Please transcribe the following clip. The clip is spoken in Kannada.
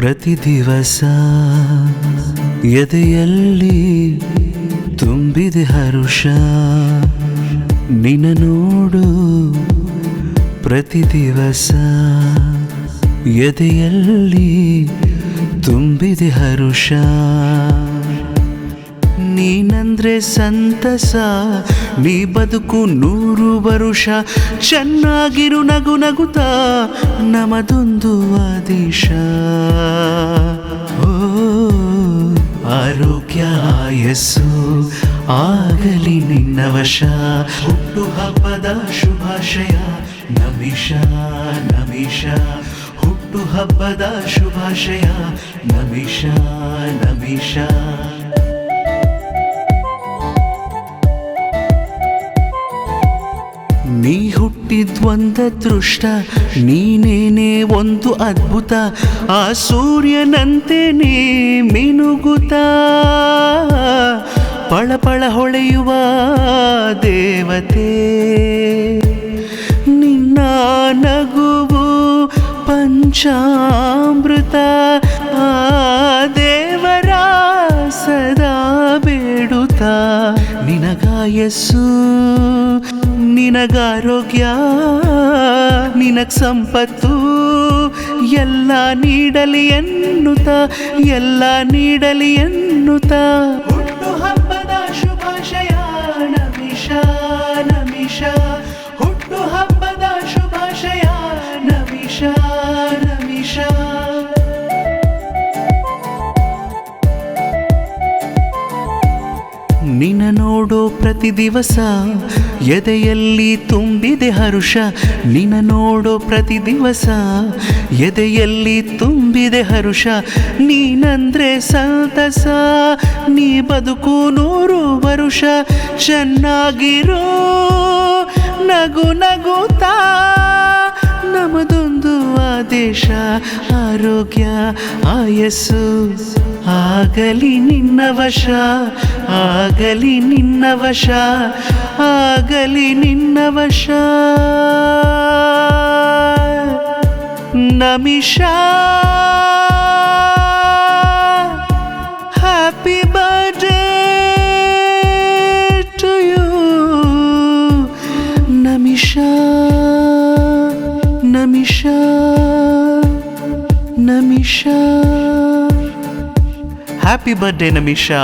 ಪ್ರತಿ ದಿವಸ ಎದೆಯಲ್ಲಿ ತುಂಬಿದೆ ಹರುಷ ನಿನ್ನ ನೋಡು ಪ್ರತಿ ದಿವಸ ಎದೆಯಲ್ಲಿ ತುಂಬಿದೆ ಹರುಷ ನೀನಂದ್ರೆ ಸಂತಸ ನೀ ಬದುಕು 100 ವರುಷ ಚೆನ್ನಾಗಿರು ನಗು ನಗುತ್ತಾ ನಮದೊಂದು ಆದೇಶ ಓ ಆರೋಗ್ಯ ಆಯಸ್ಸು ಆಗಲಿ ನಿನ್ನ ವಶ ಹುಟ್ಟು ಹಬ್ಬದ ಶುಭಾಶಯ ನಮಿಷ ನಮಿಷ ಹುಟ್ಟು ಹಬ್ಬದ ಶುಭಾಶಯ ನಮಿಷ ನಮಿಷ ನೀ ಹುಟ್ಟಿದ್ವಂದ ದೃಷ್ಟ ನೀನೇನೇ ಒಂದು ಅದ್ಭುತ ಆ ಸೂರ್ಯನಂತೆ ನೀ ಮಿನುಗುತ್ತಾ ಪಳಪಳ ಹೊಳೆಯುವ ದೇವತೆ ನಿನ್ನ ನಗುವು ಪಂಚಾಮೃತ ಆ ದೇವರ ಸದಾ ಬೇಡುತ್ತಾ ನಿನಗಾಯಸ್ಸು ನಿನಗಾರೋಗ್ಯ ನಿನಗ್ ಸಂಪತ್ತು ಎಲ್ಲ ನೀಡಲಿ ಎನ್ನುತ್ತ ಎಲ್ಲ ನೀಡಲಿ ಎನ್ನುತ್ತ ಹುಟ್ಟು ಹಬ್ಬದ ಶುಭಾಶಯ ನಮಿಷ ನಮಿಷ ಹುಟ್ಟು ಹಬ್ಬದ ಶುಭಾಶಯ ನಮಿಷ ನಮಿಷ ನಿನ್ನ ನೋಡೋ ಪ್ರತಿ ದಿವಸ ಎದೆಯಲ್ಲಿ ತುಂಬಿದೆ ಹರುಷ ನಿನ್ನ ನೋಡೋ ಪ್ರತಿ ದಿವಸ ಎದೆಯಲ್ಲಿ ತುಂಬಿದೆ ಹರುಷ ನೀನಂದ್ರೆ ಸಂತಸ ನೀ ಬದುಕು 100 ವರುಷ ಚೆನ್ನಾಗಿರೋ ನಗು ನಗುತ್ತಾ ನಮದೊಂದು ಆದೇಶ ಆರೋಗ್ಯ ಆಯಸ್ಸು ಆಗಲಿ ನಿನ್ನ ವಶ ಆಗಲಿ ನಿನ್ನ ವಶ ಆಗಲಿ ನಿನ್ನ ವಶ Namisha happy birthday to you Namisha Namisha Namisha happy birthday ನಮಿಷಾ.